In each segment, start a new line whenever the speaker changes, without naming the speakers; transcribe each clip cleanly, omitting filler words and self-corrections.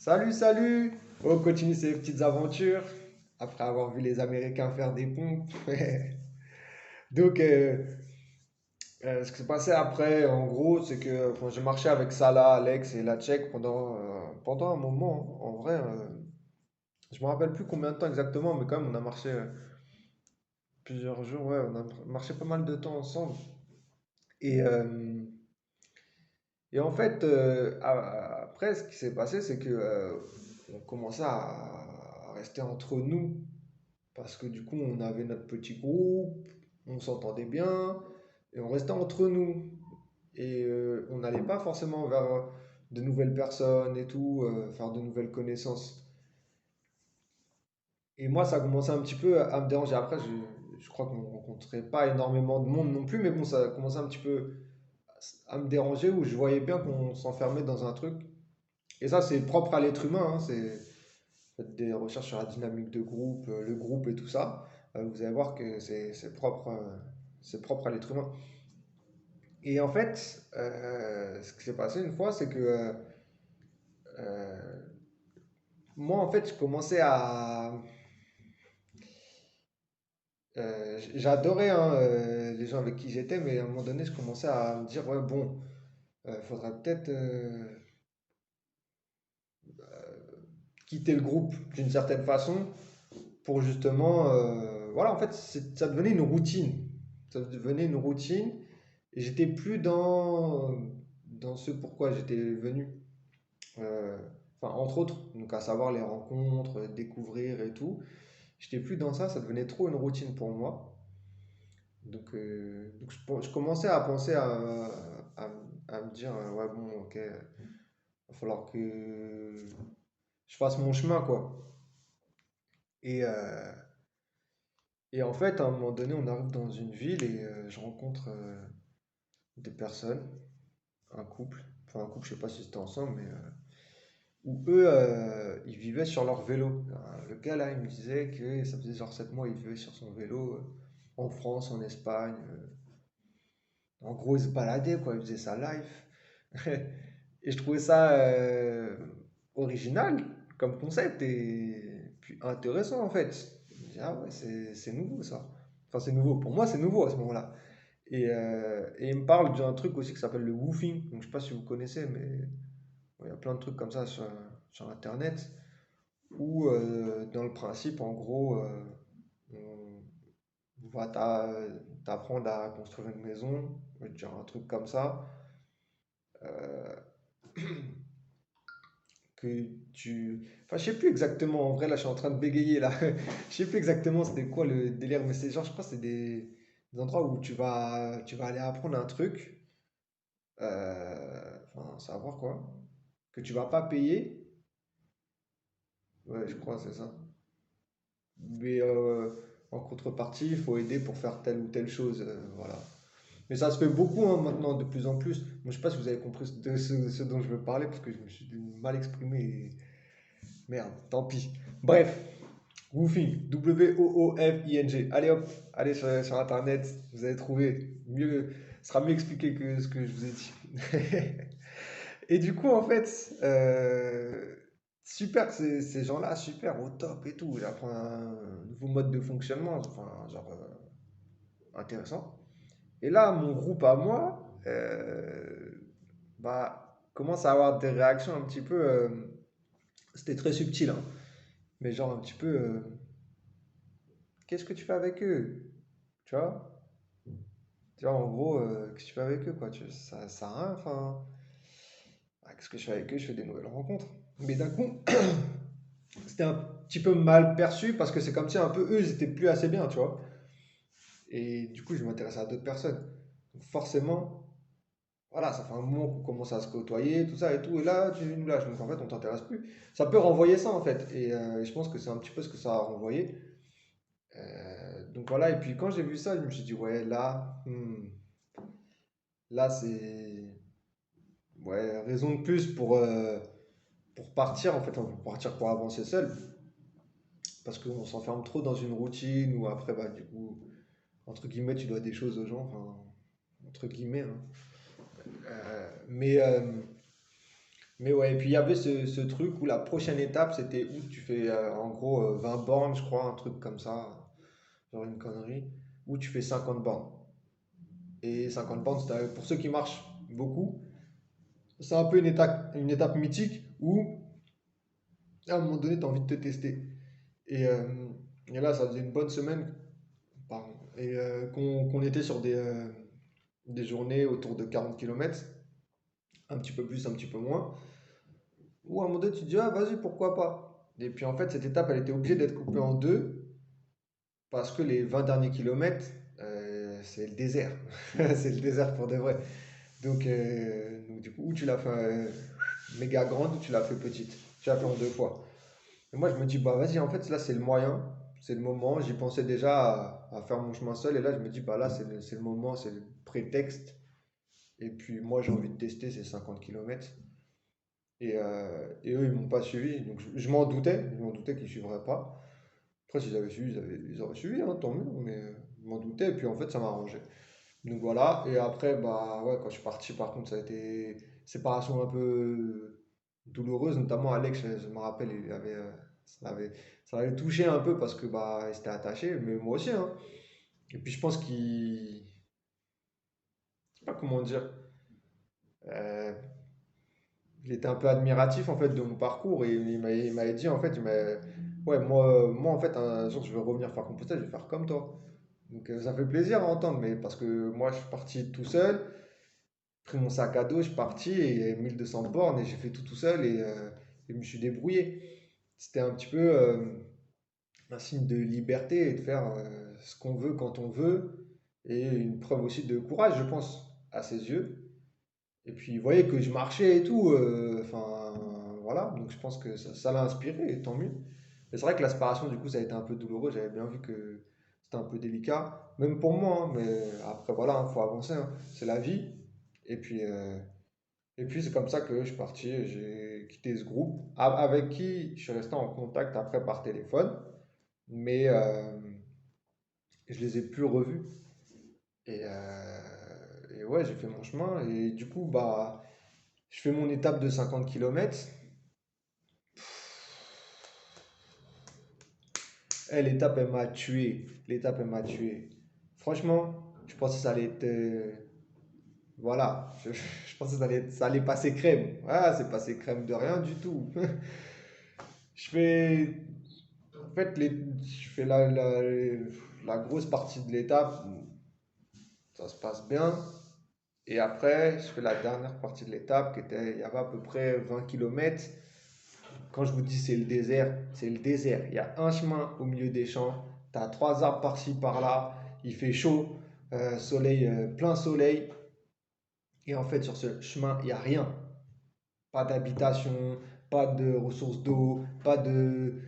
Salut, salut! On continue ces petites aventures après avoir vu les Américains faire des pompes. Donc, ce qui s'est passé après, en gros, c'est que enfin, j'ai marché avec Salah, Alex et la Tchèque pendant un moment. En vrai, je me rappelle plus combien de temps exactement, mais quand même, on a marché plusieurs jours. Ouais, on a marché pas mal de temps ensemble. Et, euh, et en fait, après, ce qui s'est passé, c'est que on commençait à rester entre nous. Parce que du coup, on avait notre petit groupe, on s'entendait bien, et on restait entre nous. Et on n'allait pas forcément vers de nouvelles personnes et tout, faire de nouvelles connaissances. Et moi, ça a commencé un petit peu à me déranger. Après, je crois qu'on ne rencontrait pas énormément de monde non plus, mais bon, ça a commencé un petit peu à me déranger où je voyais bien qu'on s'enfermait dans un truc. Et ça, c'est propre à l'être humain, hein, faites des recherches sur la dynamique de groupe, le groupe et tout ça, vous allez voir que c'est propre à l'être humain. Et en fait, ce qui s'est passé une fois, c'est que euh, moi, en fait, je commençais à... j'adorais hein, les gens avec qui j'étais, mais à un moment donné, je commençais à me dire, ouais, bon, faudrait peut-être quitter le groupe d'une certaine façon pour justement... voilà, en fait, ça devenait une routine. Ça devenait une routine. Et j'étais plus dans ce pourquoi j'étais venu. Euh, enfin, entre autres, donc à savoir les rencontres, découvrir et tout. J'étais plus dans ça, ça devenait trop une routine pour moi. Donc je commençais à penser à, à me dire, ouais, bon, ok, va falloir que je fasse mon chemin, quoi. Et, euh, et en fait, à un moment donné, on arrive dans une ville et je rencontre des personnes, un couple. Enfin, un couple, je sais pas si c'était ensemble, mais où eux, ils vivaient sur leur vélo. Le gars là, il me disait que ça faisait genre 7 mois, il vivait sur son vélo en France, en Espagne. En gros, il se baladait, quoi, il faisait sa life. Et je trouvais ça original comme concept et puis intéressant en fait. Je me dis, ah ouais, c'est nouveau ça. Enfin, c'est nouveau. Pour moi, c'est nouveau à ce moment-là. Et il me parle d'un truc aussi qui s'appelle le woofing. Donc, je sais pas si vous connaissez, mais il y a plein de trucs comme ça sur Internet. Où, dans le principe, en gros, on va t'apprendre à construire une maison, je vais te dire un truc comme ça, euh, que tu... Enfin, je sais plus exactement, en vrai, là, je suis en train de bégayer, là. Je sais plus exactement c'était quoi le délire, mais c'est genre, je crois que c'est des endroits où tu vas aller apprendre un truc, enfin, savoir quoi, que tu vas pas payer. Ouais, je crois, c'est ça. Mais en contrepartie, il faut aider pour faire telle ou telle chose, voilà. Mais ça se fait beaucoup hein, maintenant, de plus en plus. Moi, je sais pas si vous avez compris de ce dont je veux parler, parce que je me suis mal exprimé. Merde, tant pis. Bref, Woofing, W-O-O-F-I-N-G. Allez hop, allez sur Internet, vous allez trouver. Mieux, ce sera mieux expliqué que ce que je vous ai dit. Et du coup, en fait, super, ces gens-là, super, au top et tout. J'apprends un nouveau mode de fonctionnement, enfin, genre, intéressant. Et là, mon groupe à moi, bah, commence à avoir des réactions un petit peu. C'était très subtil, hein, mais genre un petit peu. Qu'est-ce que tu fais avec eux? Tu vois? Tu vois, en gros, qu'est-ce que tu fais avec eux, quoi? Ça sert à rien, enfin. Ah, qu'est-ce que je fais avec eux? Je fais des nouvelles rencontres. Mais d'un coup, c'était un petit peu mal perçu parce que c'est comme si un peu eux, ils étaient plus assez bien, tu vois? Et du coup, je m'intéressais à d'autres personnes. Donc forcément, voilà, ça fait un moment qu'on commence à se côtoyer, tout ça et tout, et là, tu nous lâches. Donc en fait, on t'intéresse plus. Ça peut renvoyer ça, en fait. Et je pense que c'est un petit peu ce que ça a renvoyé. Donc voilà, et puis quand j'ai vu ça, je me suis dit, ouais, là, là, c'est ouais, raison de plus pour partir, en fait, enfin, pour partir pour avancer seul. Parce qu'on s'enferme trop dans une routine où après, bah, du coup, entre guillemets, tu dois des choses aux gens, enfin, entre guillemets, hein. Mais Mais ouais, et puis il y avait ce truc où la prochaine étape, c'était où tu fais en gros 20 bornes, je crois, un truc comme ça, genre une connerie, où tu fais 50 bornes. Et 50 bornes, pour ceux qui marchent beaucoup, c'est un peu une étape mythique où à un moment donné, tu as envie de te tester. Et, euh, et là, ça faisait une bonne semaine, pardon, et qu'on était sur des journées autour de 40 km, un petit peu plus, un petit peu moins. Ou à un moment donné, tu te dis, ah, vas-y, pourquoi pas. Et puis en fait, cette étape, elle était obligée d'être coupée en deux parce que les 20 derniers kilomètres, c'est le désert. C'est le désert pour de vrai. Donc, du coup, ou tu l'as fait méga grande ou tu l'as fait petite. Tu l'as fait en deux fois. Et moi, je me dis, bah vas-y, en fait, là, c'est le moyen, c'est le moment. J'y pensais déjà à faire mon chemin seul. Et là, je me dis, bah là, c'est le moment, c'est le prétexte. Et puis, moi, j'ai envie de tester ces 50 kilomètres. Et eux, ils m'ont pas suivi. Donc, je m'en doutais. Je m'en doutais qu'ils ne suivraient pas. Après, s'ils avaient suivi, ils auraient suivi, hein, tant mieux. Mais je m'en doutais. Et puis, en fait, ça m'a arrangé. Donc, voilà. Et après, bah ouais, quand je suis parti, par contre, ça a été séparation un peu douloureuse. Notamment, Alex, je me rappelle, ça l'avait, ça l'avait touché un peu parce que bah, il s'était attaché. Mais moi aussi, hein. Et puis, je pense qu'il. Je sais pas comment dire. Euh, il était un peu admiratif en fait de mon parcours et il m'avait dit en fait, ouais, moi en fait un jour je vais revenir faire Compostelle, je vais faire comme toi. Donc ça fait plaisir à entendre, mais parce que moi je suis parti tout seul, pris mon sac à dos, je suis parti et 1200 bornes et j'ai fait tout seul et je me suis débrouillé. C'était un petit peu un signe de liberté et de faire ce qu'on veut quand on veut et une preuve aussi de courage, je pense, à ses yeux. Et puis, il voyait que je marchais et tout. Enfin, voilà. Donc, je pense que ça l'a inspiré, et tant mieux. Mais c'est vrai que l'aspiration, du coup, ça a été un peu douloureux. J'avais bien vu que c'était un peu délicat, même pour moi, hein. Mais après, voilà, il faut avancer, hein. C'est la vie. Et puis, c'est comme ça que je suis parti. J'ai quitté ce groupe, avec qui je suis resté en contact après par téléphone. Mais je les ai plus revus. Et ouais, j'ai fait mon chemin. Et du coup, bah, je fais mon étape de 50 kilomètres. L'étape, elle m'a tué. L'étape, elle m'a tué. Franchement, je pensais que ça allait être. Voilà. Je pensais que ça allait passer crème. Ah, c'est passé crème de rien du tout. Je fais. En fait, je fais la grosse partie de l'étape. Ça se passe bien. Et après, je fais la dernière partie de l'étape qui était. Il y avait à peu près 20 kilomètres. Quand je vous dis c'est le désert, c'est le désert. Il y a un chemin au milieu des champs. Tu as trois arbres par-ci, par-là. Il fait chaud, soleil, plein soleil. Et en fait, sur ce chemin, il n'y a rien. Pas d'habitation, pas de ressources d'eau, pas de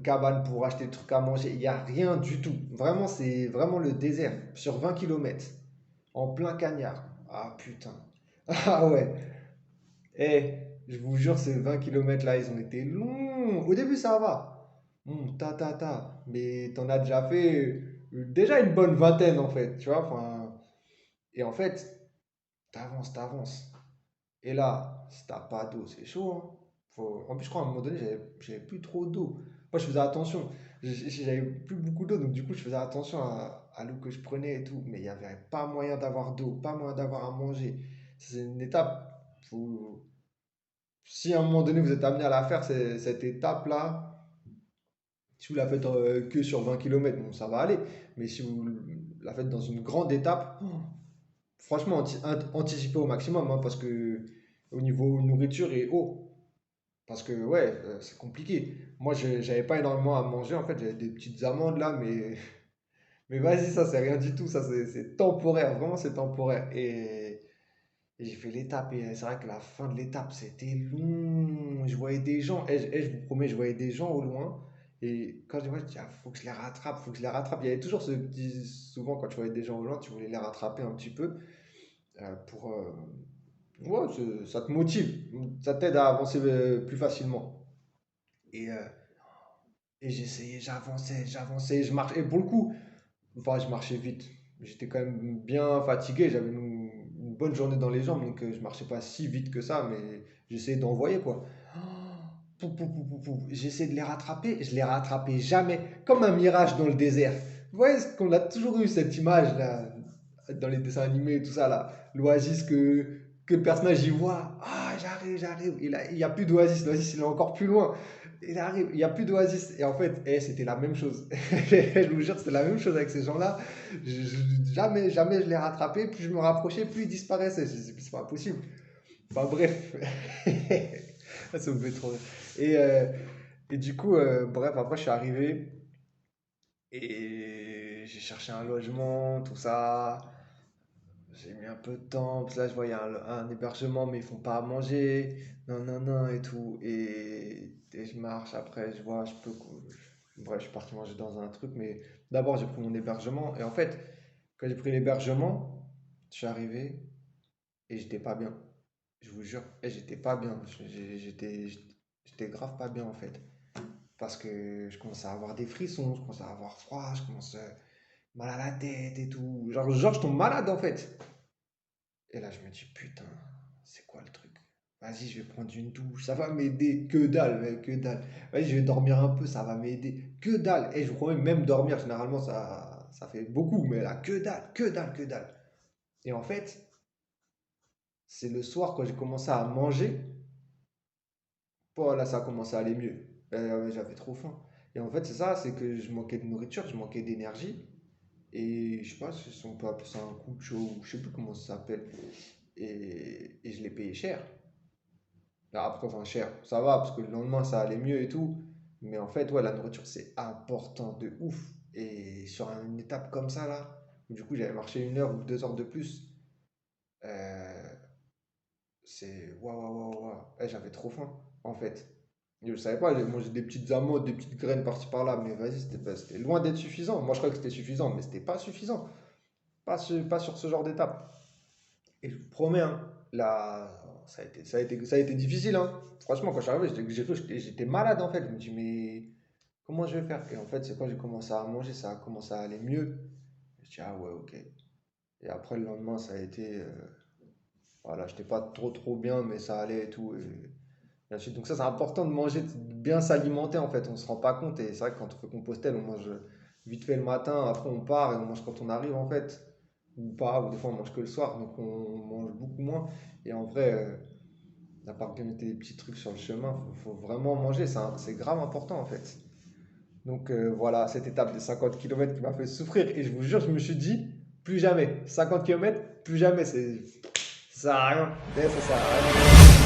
cabane pour acheter des trucs à manger. Il n'y a rien du tout. Vraiment, c'est vraiment le désert. Sur 20 kilomètres, en plein cagnard. Ah putain. Ah ouais. Eh, je vous jure, ces 20 kilomètres là, ils ont été longs. Au début, ça va. Mais t'en as déjà fait déjà une bonne vingtaine en fait, tu vois. Enfin, et en fait, t'avances, t'avances. Et là, si t'as pas d'eau, c'est chaud, hein. En plus, je crois à un moment donné, j'avais plus trop d'eau. Moi, je faisais attention. J'avais plus beaucoup d'eau, donc du coup, je faisais attention à l'eau que je prenais et tout. Mais il n'y avait pas moyen d'avoir d'eau, pas moyen d'avoir à manger. C'est une étape. Faut, Si à un moment donné vous êtes amené à la faire, cette étape-là, si vous la faites que sur 20 kilomètres, bon, ça va aller. Mais si vous la faites dans une grande étape, franchement, anticipez au maximum, hein, parce que au niveau nourriture et eau, parce que ouais, c'est compliqué. Moi, j'avais pas énormément à manger, en fait, j'avais des petites amandes là, mais vas-y, ça c'est rien du tout, ça c'est temporaire, vraiment c'est temporaire. Et j'ai fait l'étape et c'est vrai que la fin de l'étape, c'était long. Je voyais des gens, et je vous promets, je voyais des gens au loin. Et quand je les vois, je dis, ah, faut que je les rattrape, faut que je les rattrape. Il y avait toujours ce petit. Souvent, quand tu voyais des gens au loin, tu voulais les rattraper un petit peu pour. Ouais, ça te motive, ça t'aide à avancer plus facilement. Et, euh, et j'essayais, j'avançais, je marchais. Et pour le coup, enfin, je marchais vite. J'étais quand même bien fatigué. J'avais une bonne journée dans les jambes, donc je marchais pas si vite que ça, mais j'essayais d'envoyer quoi. Pouf, pouf, pouf, pouf, pouf. J'essaie de les rattraper, je les rattrapais jamais, comme un mirage dans le désert. Vous voyez ce qu'on a toujours eu cette image là, dans les dessins animés et tout ça là, l'oasis que le personnage y voit, ah j'arrive, j'arrive, il n'y a plus d'oasis, l'oasis il est encore plus loin, il arrive, il n'y a plus d'oasis, et en fait, c'était la même chose, je vous jure, c'était la même chose avec ces gens-là, jamais, jamais je les rattrapais, plus je me rapprochais, plus ils disparaissaient, c'est pas possible. Enfin bref, ça me fait trop rire. Et, euh, et du coup, bref, après je suis arrivé et j'ai cherché un logement, tout ça. J'ai mis un peu de temps, parce que là je voyais un hébergement, mais ils font pas à manger, non, non, non, et tout. Et je marche après, je vois, je peux. Bref, je suis parti manger dans un truc, mais d'abord j'ai pris mon hébergement. Et en fait, quand j'ai pris l'hébergement, je suis arrivé et j'étais pas bien. Je vous jure, et j'étais pas bien. J'étais grave pas bien en fait. Parce que je commençais à avoir des frissons, je commençais à avoir froid, je commençais mal à la tête et tout. Genre je tombe malade en fait. Et là, je me dis, putain, c'est quoi le truc? Vas-y, je vais prendre une douche, ça va m'aider. Que dalle, mec, que dalle. Vas-y, je vais dormir un peu, ça va m'aider. Que dalle. Et je vous promets, même dormir, généralement, ça fait beaucoup. Mais là, que dalle, que dalle, que dalle. Et en fait, c'est le soir, quand j'ai commencé à manger, oh, là, ça a commencé à aller mieux. J'avais trop faim. Et en fait, c'est ça, c'est que je manquais de nourriture, je manquais d'énergie. Et je sais pas si on peut appeler ça un coup de chaud, ou je sais plus comment ça s'appelle. Et je l'ai payé cher. Après, enfin, cher, ça va, parce que le lendemain, ça allait mieux et tout. Mais en fait, ouais, la nourriture, c'est important de ouf. Et sur une étape comme ça, là, où du coup, j'avais marché 1 heure ou 2 heures de plus, euh, c'est waouh, waouh, waouh, waouh. J'avais trop faim, en fait. Je savais pas, j'ai mangé des petites amandes, des petites graines par-ci par-là, mais vas-y, c'était loin d'être suffisant. Moi, je croyais que c'était suffisant, mais c'était pas suffisant. Pas sur ce genre d'étape. Et je vous promets, hein, là, ça a été difficile, hein. Franchement, quand je suis arrivé, j'étais malade en fait. Je me dis, mais comment je vais faire? Et en fait, c'est quand j'ai commencé à manger, ça a commencé à aller mieux. Je me dis, ah ouais, ok. Et après, le lendemain, ça a été. Voilà, j'étais pas trop bien, mais ça allait et tout. Et ainsi de suite. Donc, ça, c'est important de manger, de bien s'alimenter en fait. On se rend pas compte. Et c'est vrai que quand on fait Compostelle, on mange vite fait le matin, après on part et on mange quand on arrive en fait. Ou pas, ou des fois on mange que le soir, donc on mange beaucoup moins. Et en vrai, à part grignoter des petits trucs sur le chemin, faut vraiment manger, c'est grave important en fait. Donc voilà, cette étape des 50 kilomètres qui m'a fait souffrir. Et je vous jure, je me suis dit, plus jamais. 50 kilomètres, plus jamais. Ça sert à rien. Ça sert à rien.